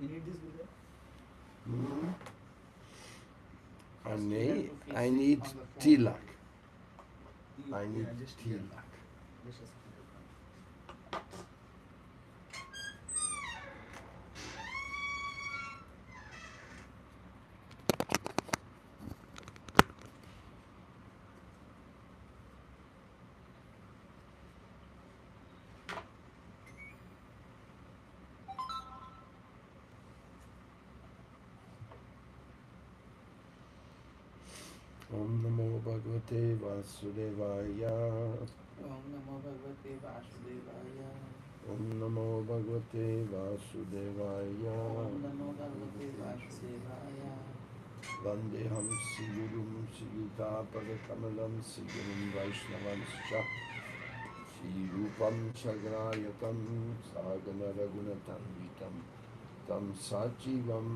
You need this Gurudev? Hmm? First we have to fix I it need on the phone. tilak. I Yeah, need just here. tilak. Just a second. Om Namo Bhagavate Vasudevaya. Om Namo Bhagavate Vasudevaya. Om Namo Bhagavate Vasudevaya. Om Namo Bhagavate Vasudevaya. Vandeham Sigurum Siguta Padakamalam Sigurum Vaishnavanscha Sri Rupam Chagrayatam Sagana Ragunatanvitam Tam Sachivam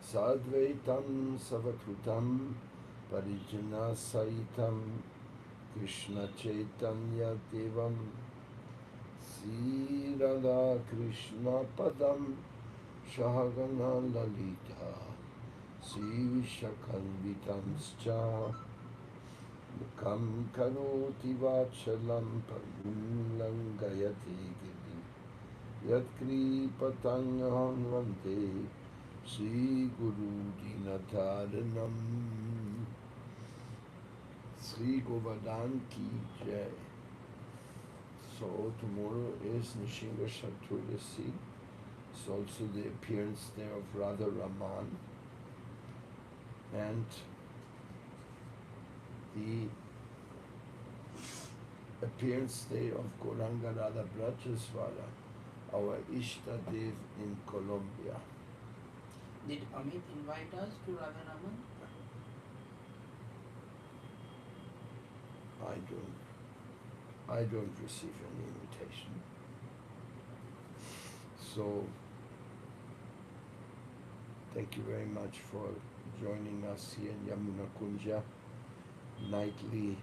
Sadvaitam Savakrutam Parijana Saitam Krishna Chaitanya Devam Sri Radha Krishna Padam Shahagana Lalita Sri Vishakanvitamscha Mukam Karoti Vachalam Pagum Langayati Giri Yatkri Patangaham Vante Sri Guru Dinataranam Sri Govardhan Ki Jai. So tomorrow is Nishinga Chaturdasi. It's also the appearance day of Radha Raman and the appearance day of Gauranga Radha Brajaswara, our Ishta Dev in Colombia. Did Amit invite us to Radharaman? I don't receive any invitation. So thank you very much for joining us here in Yamuna Kunja, nightly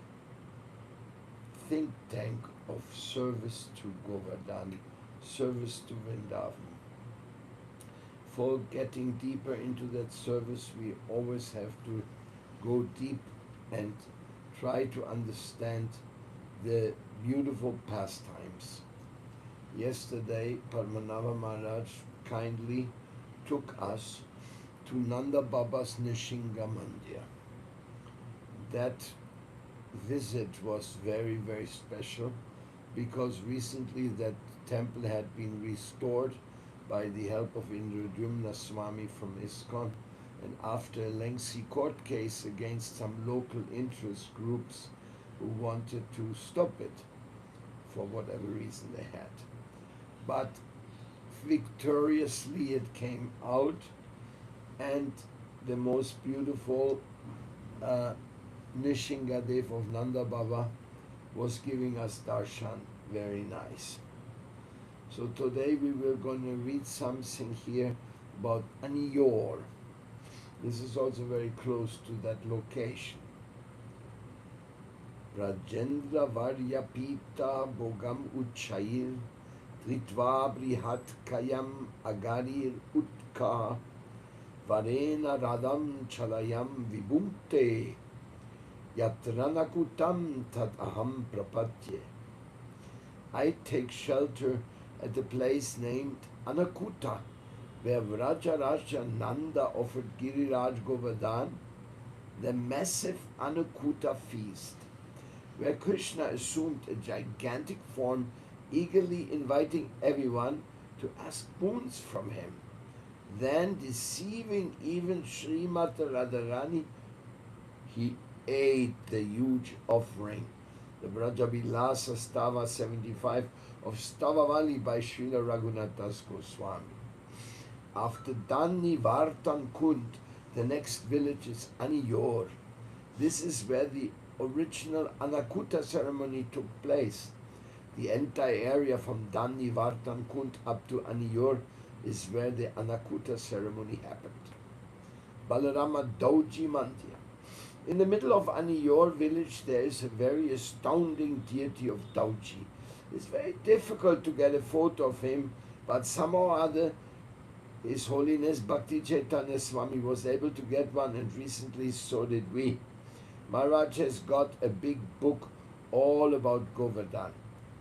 think tank of service to Govardhan, service to Vrindavan. For getting deeper into that service, we always have to go deep and try to understand the beautiful pastimes. Yesterday, Padmanabha Maharaj kindly took us to Nanda Baba's Nishinga Mandir. That visit was very, very special because recently that temple had been restored by the help of Indradyumna Swami from ISKCON, and after a lengthy court case against some local interest groups who wanted to stop it for whatever reason they had. But victoriously it came out, and the most beautiful Nishingadev of Nanda Baba was giving us darshan. Very nice. So today we were going to read something here about Aniyor. This is also very close to that location. Rajendra Varya Pita Bogam Uchayir Tritva Brihat Kayam Agarir Utka Varena Radam Chalayam Vibhumte Yatranakutam Tat Aham Prapatye. I take shelter at a place named Anakuta, where Vrajaraja Nanda offered Giriraj Govardhan the massive Anakuta feast, where Krishna assumed a gigantic form, eagerly inviting everyone to ask boons from him. Then, deceiving even Srimati Radharani, he ate the huge offering, the Brajavilasa Stava 75 of Stavavali by Srila Raghunath Das Goswami. After Dani Vartan Kund, the next village is Aniyor. This is where the original Anakuta ceremony took place. The entire area from Dani Vartan Kund up to Aniyor is where the Anakuta ceremony happened. Balarama Dauji Mandir. In the middle of Aniyor village, there is a very astounding deity of Dauji. It's very difficult to get a photo of him, but somehow or other His Holiness Bhakti Chaitanya Swami was able to get one, and recently so did we. Maharaj has got a big book all about Govardhan.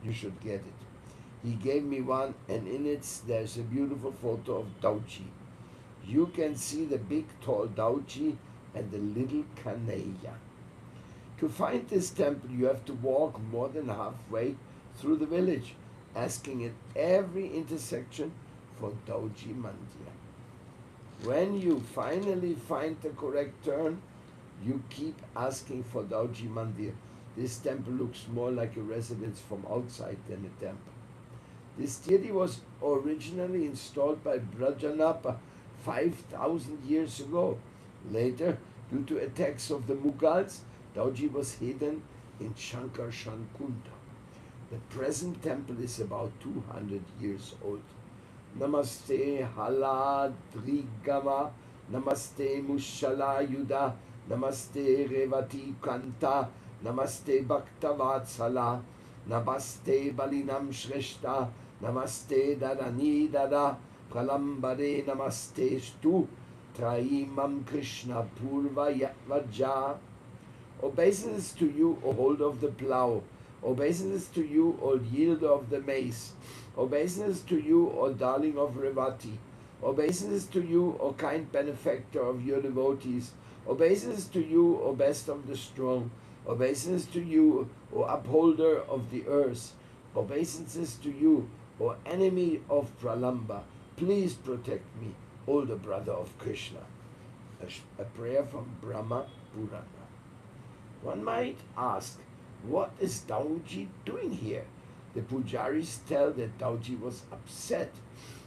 You should get it. He gave me one, and in it there's a beautiful photo of Dauji. You can see the big tall Dauji and the little Kanaya. To find this temple, you have to walk more than halfway through the village, asking at every intersection for Dauji Mandir. When you finally find the correct turn, you keep asking for Dauji Mandir. This temple looks more like a residence from outside than a temple. This deity was originally installed by Brajanapa 5,000 years ago. Later, due to attacks of the Mughals, Dauji was hidden in Shankarshan Kunda. The present temple is about 200 years old. Namaste Haladrigama, Namaste Mushala Yuda, Namaste Revati Kanta, Namaste Bhaktavatsala, Namaste Balinam Shreshta, Namaste Dadani Dada, Pralambare Namaste Stu, Traimam Krishna Purva Yatvaja. Obeisance to you, O holder of the plough. Obeisance to you, O yielder of the mace. Obeisance to you, O darling of Revati. Obeisance to you, O kind benefactor of your devotees. Obeisance to you, O best of the strong. Obeisance to you, O upholder of the earth. Obeisances to you, O enemy of Pralamba. Please protect me, older brother of Krishna. A prayer from Brahma Purana. One might ask, what is Dauji doing here? The pujaris tell that Dauji was upset.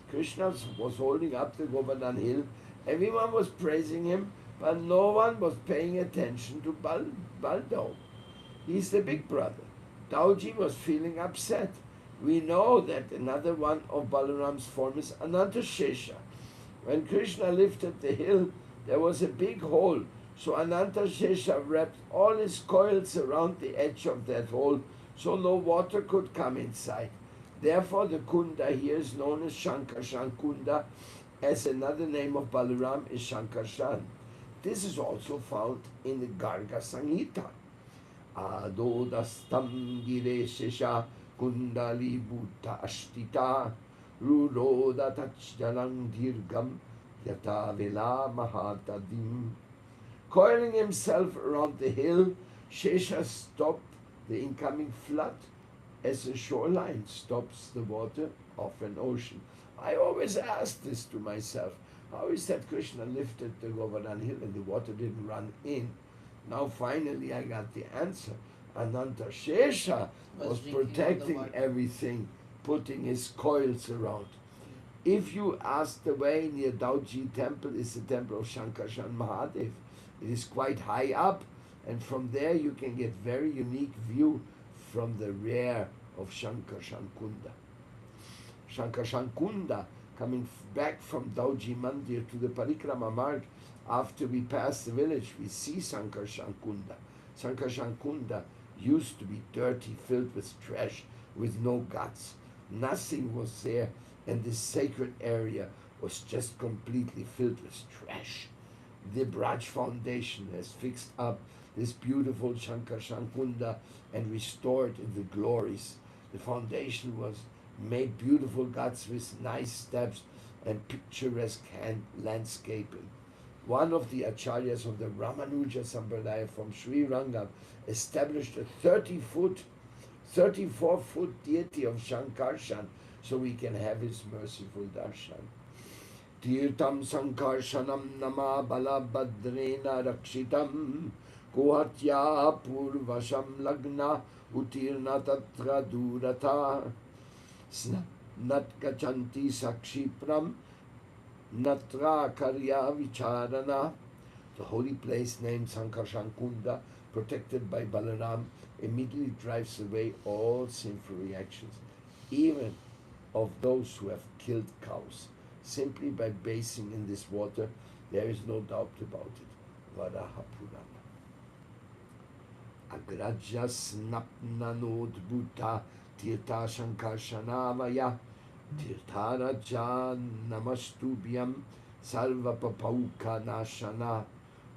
Krishna was holding up the Govardhan hill. Everyone was praising him, but no one was paying attention to Baldo. He's the big brother. Dauji was feeling upset. We know that another one of Balaram's form is Anantashesha. When Krishna lifted the hill, there was a big hole. So Anantashesha wrapped all his coils around the edge of that hole so no water could come inside. Therefore the Kunda here is known as Shankarshan Kunda, as another name of Balaram is Shankarshan. This is also found in the Garga Samhita. Adodastam Gireshesha Kundali Bhuta Ashtita Ruroda Tachjalang Dirgam Yata Vela Mahatadim. Coiling himself around the hill, Shesha stopped the incoming flood as a shoreline stops the water of an ocean. I always ask this to myself. How is that Krishna lifted the Govardhan hill and the water didn't run in? Now finally I got the answer. Ananta Shesha was protecting everything, putting his coils around. If you ask the way near Dauji temple is the temple of Shankarshan Mahadev. It is quite high up, and from there you can get very unique view from the rear of Shankarshan Kunda. Shankarshan Kunda, coming back from Dauji Mandir to the Parikrama Marg, after we pass the village, we see Shankarshan Kunda. Shankarshan Kunda used to be dirty, filled with trash, with no guts. Nothing was there, and this sacred area was just completely filled with trash. The Braj Foundation has fixed up this beautiful Shankarshan Kunda and restored the glories. The foundation was made beautiful guts with nice steps and picturesque landscaping. One of the acharyas of the Ramanuja Sampradaya from Sri Rangam established a 34-foot deity of Shankarshan so we can have his merciful darshan. Tirtam Sankarshanam Nama Balabhadrena Rakshitam Kohatya Purvasham Lagna Utirna Tatra Durata Natkachanti Sakshipram Natra Karya Vicharana. The holy place named Sankarshan Kunda, protected by Balaram, immediately drives away all sinful reactions, even of those who have killed cows. Simply by bathing in this water, there is no doubt about it. Varaha Purana. Agraja Snapnanod Bhuta Tirtha Shankarshanavaya Tirtharaja Namastubhyam Sarva Papauka Nashana.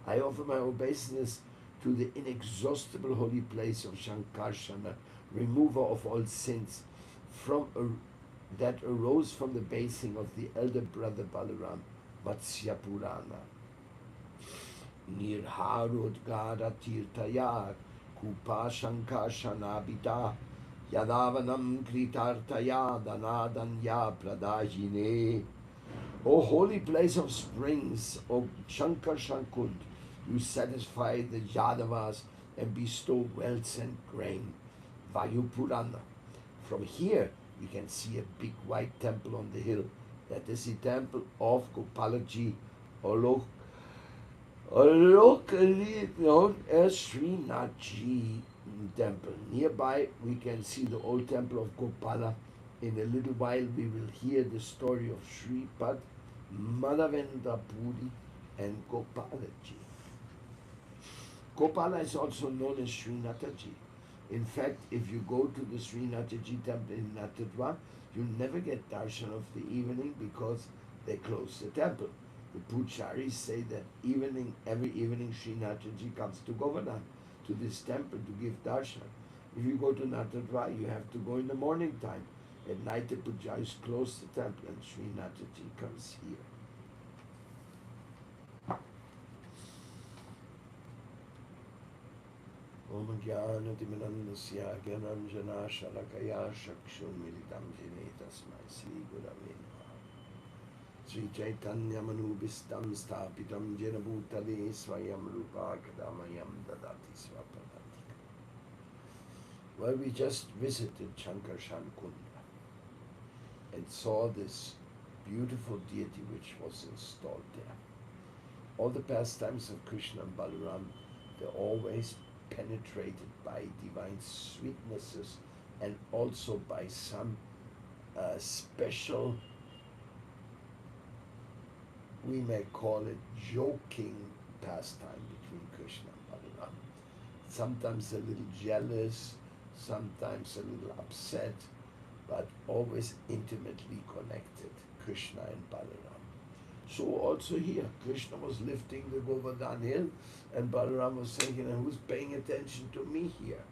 I offer my obeisance to the inexhaustible holy place of Shankarshana, remover of all sins, that arose from the basing of the elder brother Balaram, Vatsya Purana. Nirharodgara Tirtaya Kupa Shankarshana Yadavanam Kritartaya Danadanya Pradajine. O holy place of springs, O Shankar Shankund, you satisfy the Yadavas and bestow wealth and grain. Vayupurana. From here, you can see a big white temple on the hill. That is the temple of Gopalaji, or locally known as Srinathji temple. Nearby, we can see the old temple of Gopala. In a little while, we will hear the story of Sripad, Madhavendra Puri, and Gopalaji. Gopala is also known as Srinathaji. In fact, if you go to the Srinathaji temple in Natadwa, you'll never get darshan of the evening because they close the temple. The pujaris say that every evening Srinathaji comes to Govardhan, to this temple to give darshan. If you go to Natadwa, you have to go in the morning time. At night the pujaris close the temple and Srinathaji comes here. Om Jnanatimirandasya Gyananjana Shalakaya Chakshurmilitam Jene Tasmai Sri Gurave Namaha. Sri Chaitanya Manubhistam Sthapitam Jena Bhutale Swayam Rupa Kadamayam Dadati Swapadati. Well, we just visited Shankarshan Kunda and saw this beautiful deity which was installed there. All the pastimes of Krishna and Balaram, they're always penetrated by divine sweetnesses and also by some special, we may call it joking pastime between Krishna and Balaram. Sometimes a little jealous, sometimes a little upset, but always intimately connected, Krishna and Balaram. So also here, Krishna was lifting the Govardhan hill and Balaram was saying, who's paying attention to me here?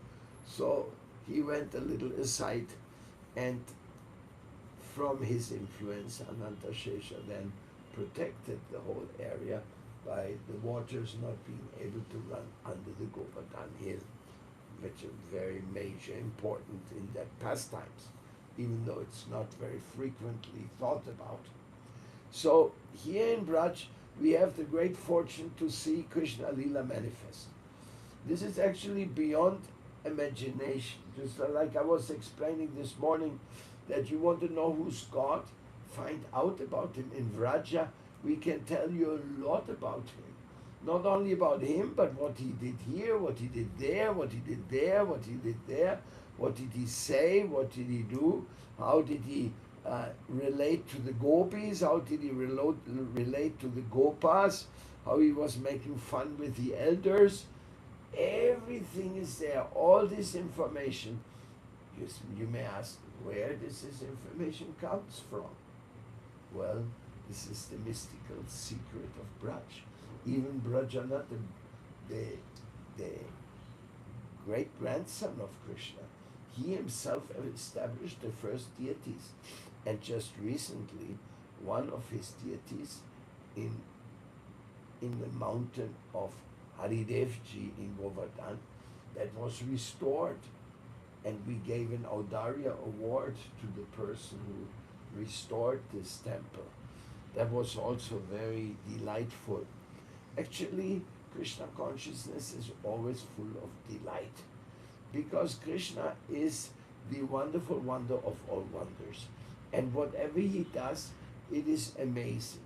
So he went a little aside, and from his influence, Ananta Shesha then protected the whole area by the waters not being able to run under the Govardhan hill, which is very major, important in that pastimes, even though it's not very frequently thought about. So here in Braj, we have the great fortune to see Krishna Lila manifest. This is actually beyond imagination. Just like I was explaining this morning, that you want to know who's God, find out about him. In Vraja, we can tell you a lot about him. Not only about him, but what he did here, what he did there, what he did there, what he did there, what did he say, what did he do, how did he relate to the gopis, how did he relate to the gopas, how he was making fun with the elders. Everything is there, all this information. You may ask, where does this information comes from? Well, this is the mystical secret of Braj. Even Brajanath, the great-grandson of Krishna, he himself established the first deities. And just recently, one of his deities in the mountain of Haridevji in Govardhan, that was restored. And we gave an Audarya award to the person who restored this temple. That was also very delightful. Actually, Krishna consciousness is always full of delight, because Krishna is the wonderful wonder of all wonders. And whatever he does, it is amazing.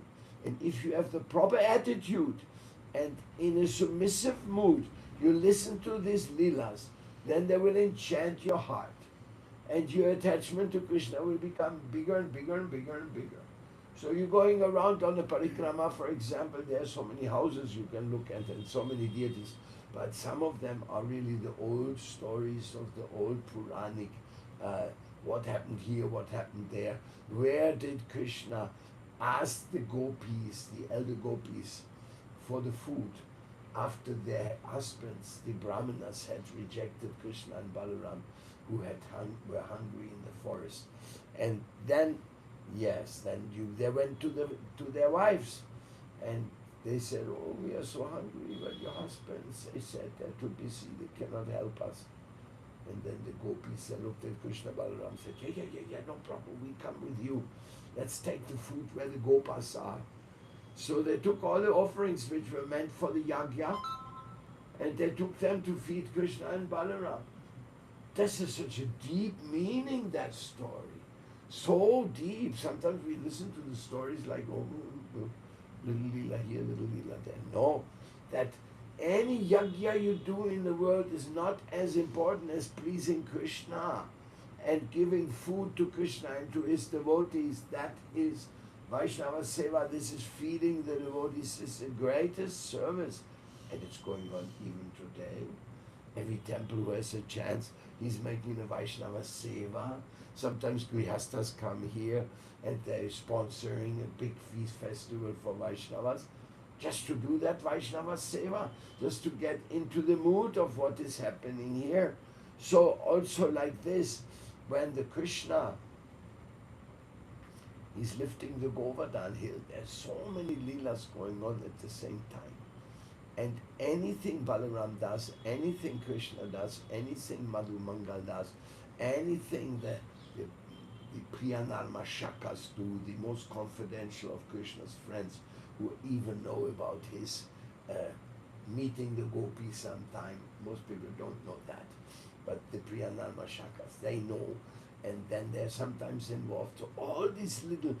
And if you have the proper attitude and in a submissive mood, you listen to these leelas, then they will enchant your heart. And your attachment to Krishna will become bigger and bigger and bigger and bigger. So you're going around on the parikrama, for example, there are so many houses you can look at and so many deities. But some of them are really the old stories of the old Puranic what happened here, what happened there. Where did Krishna ask the gopis, the elder gopis, for the food after their husbands, the brahmanas, had rejected Krishna and Balaram, who were hungry in the forest. And then, yes, they went to their wives, and they said, "Oh, we are so hungry, but your husbands," they said, "they're too busy, they cannot help us." And then the gopis looked at Krishna Balaram and said, yeah, no problem, we come with you. Let's take the food where the gopas are. So they took all the offerings which were meant for the yagya, and they took them to feed Krishna and Balaram. This is such a deep meaning, that story. So deep. Sometimes we listen to the stories like, oh, little lila here, little lila there. No, that any yagya you do in the world is not as important as pleasing Krishna and giving food to Krishna and to his devotees. That is Vaishnava Seva. This is feeding the devotees. This is the greatest service. And it's going on even today. Every temple who has a chance, he's making a Vaishnava Seva. Sometimes Grihastas come here and they're sponsoring a big feast festival for Vaishnavas. Just to do that Vaishnava Seva, just to get into the mood of what is happening here. So also like this, when the Krishna is lifting the Govardhan hill, there's so many leelas going on at the same time. And anything Balaram does, anything Krishna does, anything Madhu Mangal does, anything that the Priyanarma Shakas do, the most confidential of Krishna's friends, who even know about his meeting the gopis sometime. Most people don't know that. But the Priyanarma Shakas, they know. And then they're sometimes involved. So all these little,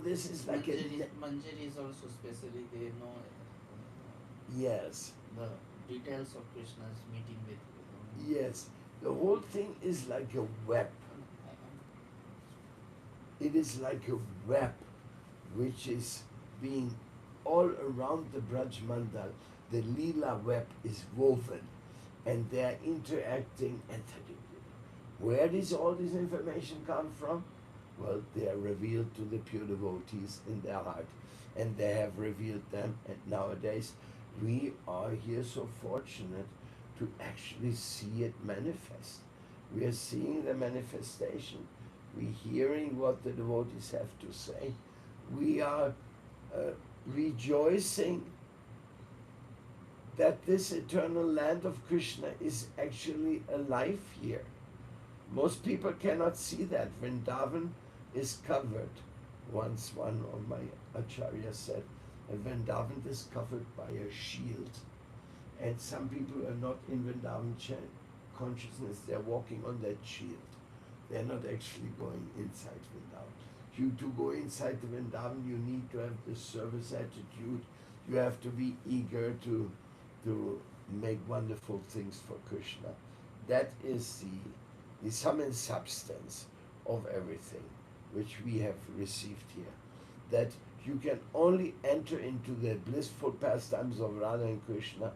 this is like Manjari is also specially, they know yes, the details of Krishna's meeting with yes. The whole thing is like a web. It is like a web which is being all around the Braj Mandal. The Leela web is woven and they are interacting. And where does all this information come from? Well, they are revealed to the pure devotees in their heart, and they have revealed them. And nowadays we are here so fortunate to actually see it manifest. We are seeing the manifestation. We're hearing what the devotees have to say. We are rejoicing that this eternal land of Krishna is actually alive here. Most people cannot see that. Vrindavan is covered. Once one of my acharyas said, Vrindavan is covered by a shield. And some people are not in Vrindavan consciousness, they're walking on that shield. They're not actually going inside Vrindavan. To go inside the Vrindavan, you need to have the service attitude. You have to be eager to make wonderful things for Krishna. That is the sum and substance of everything which we have received here. That you can only enter into the blissful pastimes of Radha and Krishna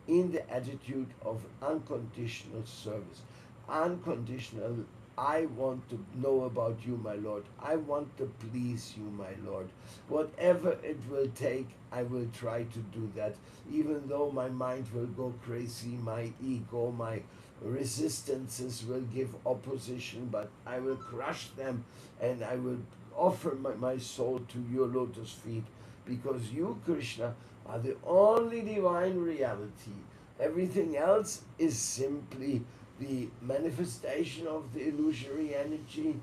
in the attitude of unconditional service. Unconditional, I want to know about you, my Lord. I want to please you, my Lord. Whatever it will take, I will try to do that. Even though my mind will go crazy, my ego, my resistances will give opposition, but I will crush them and I will offer my soul to your lotus feet, because you, Krishna, are the only divine reality. Everything else is simply the manifestation of the illusory energy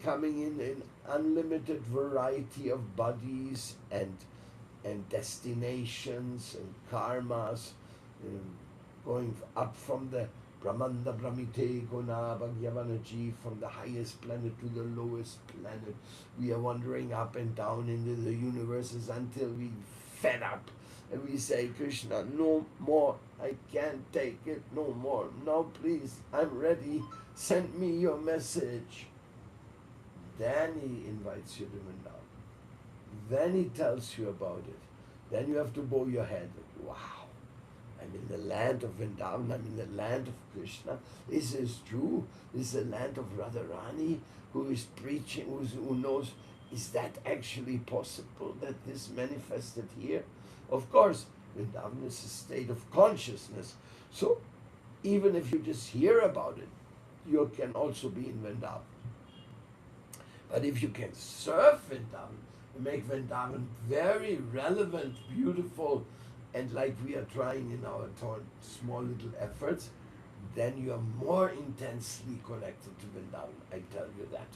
coming in unlimited variety of bodies and destinations and karmas, going up from the Brahmanda Brahmite Guna Bhagyavanaji, from the highest planet to the lowest planet. We are wandering up and down into the universes until we fed up and we say, Krishna, no more, I can't take it no more. Now please, I'm ready, send me your message. Then he invites you to Vrindavan. Then he tells you about it. Then you have to bow your head. Wow, I'm in the land of Vrindavan, I'm in the land of Krishna. This is true. This is the land of Radharani, who is preaching, who knows, is that actually possible that this manifested here? Of course, Vrindavan is a state of consciousness. So even if you just hear about it, you can also be in Vrindavan. But if you can serve Vrindavan, make Vrindavan very relevant, beautiful, and like we are trying in our small little efforts, then you are more intensely connected to Vrindavan, I tell you that.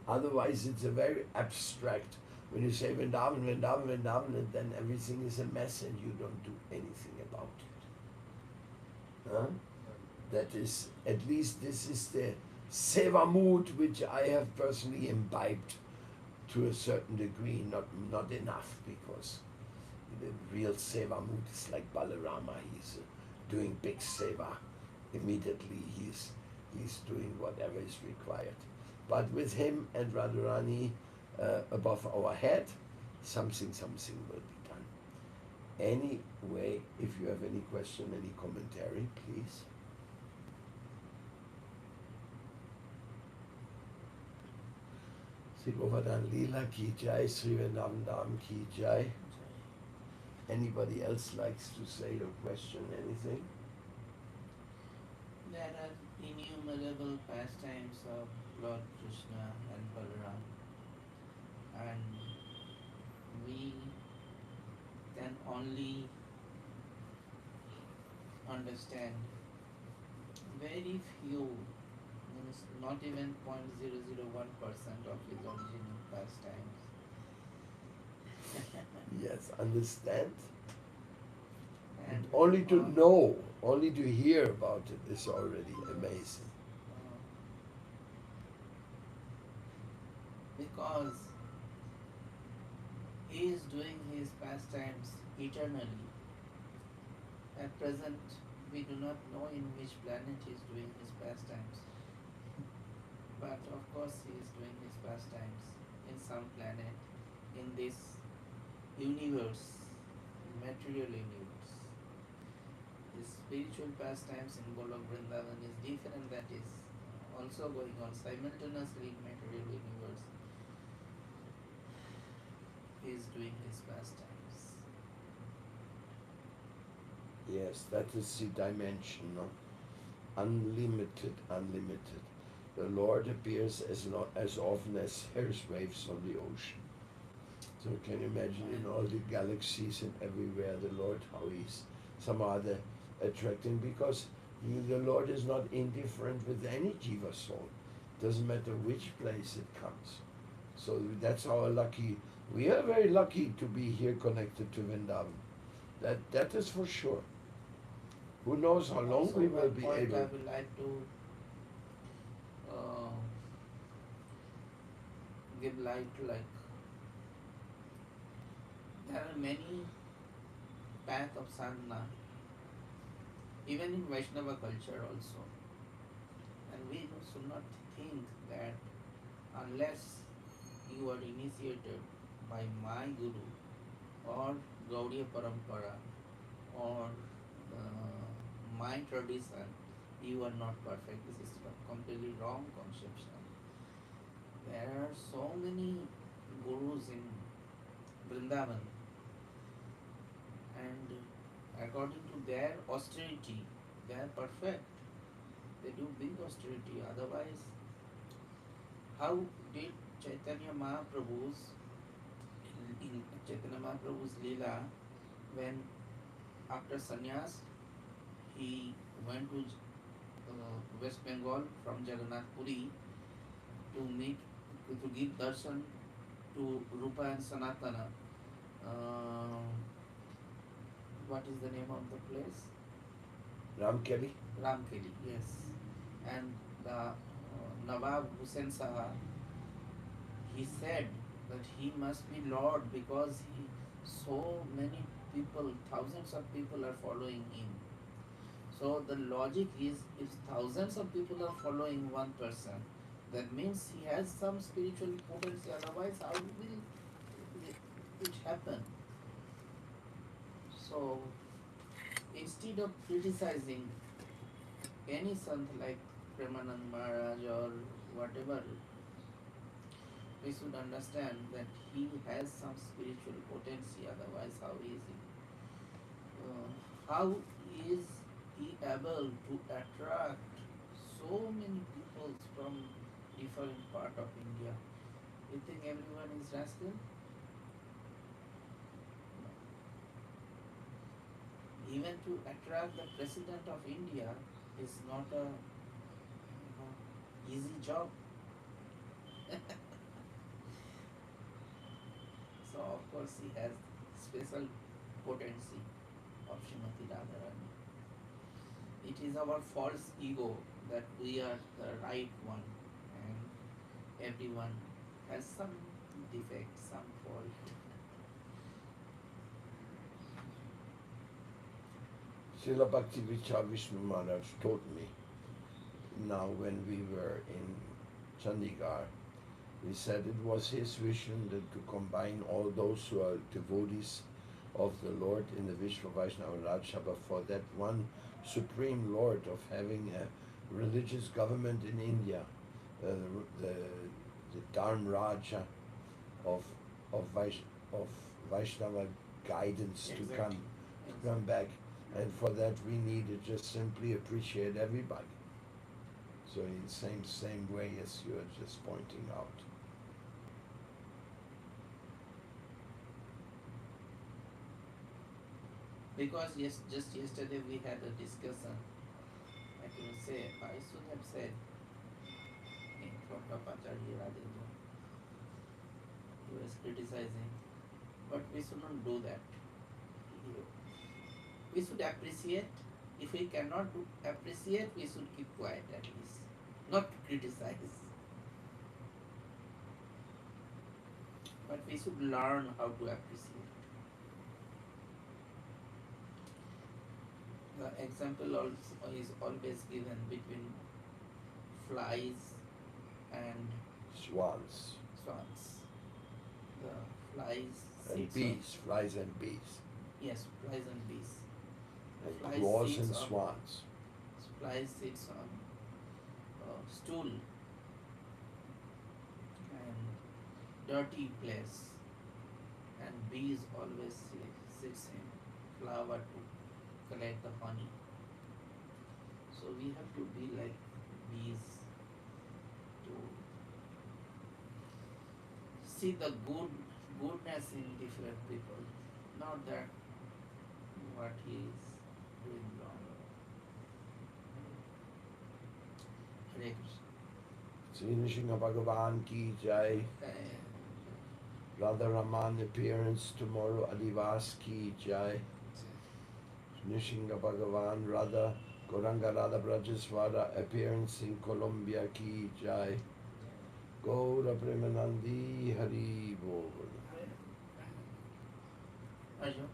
Otherwise, it's a very abstract, when you say Vrindavan, Vrindavan, Vrindavan, and then everything is a mess and you don't do anything about it. Huh? That is, at least this is the seva mood which I have personally imbibed to a certain degree, not enough, because the real seva mood is like Balarama. He's doing big seva. Immediately he's doing whatever is required. But with him and Radharani above our head, something will be done. Anyway, if you have any question, any commentary, please. Sri Govardhan Leela ki jai, Sri Vrindavan Dham ki jai. Anybody else likes to say or question anything? There are innumerable pastimes of Lord Krishna and Balaram, and we can only understand very few, means not even 0.001% of his original pastimes. Yes, understand. And Only to know, only to hear about it is already amazing. Because he is doing his pastimes eternally. At present, we do not know in which planet he is doing his pastimes. But of course, he is doing his pastimes in some planet, in this universe, material universe. His spiritual pastimes in Golok Vrindavan is different, that is also going on simultaneously in material universe. He is doing his pastimes. Yes, that is the dimension, no? Unlimited. The Lord appears as often as there's waves on the ocean. So can you imagine in all the galaxies and everywhere the Lord, how he's somehow attracting, because the Lord is not indifferent with any jiva soul. Doesn't matter which place it comes. So that's our lucky, we are very lucky to be here connected to Vrindavan. That is for sure. Who knows how long Also, we will be point able. I would like to give light, like there are many paths of sadhana, even in Vaishnava culture also. And we should not think that unless you are initiated by my Guru or Gaudiya Parampara or my tradition, you are not perfect. This is a completely wrong conception. There are so many gurus in Vrindavan, and according to their austerity, they are perfect. They do big austerity. Otherwise, how did Chaitanya Mahaprabhu's in Chaitanya Mahaprabhu's Leela, when after sannyas he went to West Bengal from Jagannath Puri to meet, to give darshan to Rupa and Sanatana. What is the name of the place? Ramkeli? Ramkeli, yes. And the Nawab Hussain Saha, he said that he must be Lord because so many people, thousands of people are following him. So the logic is, if thousands of people are following one person, that means he has some spiritual potency, otherwise how will it happen? So instead of criticizing any sant like Premanand Maharaj or whatever, we should understand that he has some spiritual potency, otherwise how is he able to attract so many people from different part of India? You think everyone is rascal? No. Even to attract the president of India is not a easy job. So of course he has special potency of Srimati Radharani. It is our false ego that we are the right one and everyone has some defect, some fault. Srila Bhakti Vishnu Maharaj told me now when we were in Chandigarh, he said it was his vision that to combine all those who are devotees of the Lord in the Vishwa Vaishnava Raj Sabha for that one supreme Lord of having a religious government in India, the Dharm Raja of of Vaishnava guidance Exactly. to come back, and for that we need to just simply appreciate everybody. So in the same way as you are just pointing out. Because yes, just yesterday we had a discussion. I can say I should have said in front of Acharya Rajendra. He was criticizing, but we should not do that. We should appreciate. If we cannot appreciate, we should keep quiet at least, not criticize. But we should learn how to appreciate. The example also is always given between flies and Swans swans. The flies and sits bees, flies and bees, yes, flies and bees. and Flies claws sits and on swans. flies sits on a stool and dirty place, and bees always sits in flower to collect the honey. So we have to be like bees to see the goodness in different people, not that what he is doing wrong. Hare Krishna. Sri Nrsimha Bhagavan ki jai. Radha Raman appearance tomorrow, Adivas ki jai. Nrsimha Bhagavan Radha Goranga Radha Brajaswara appearance in Colombia ki jai. Gaura Premanandi Hari Bol. Arjun.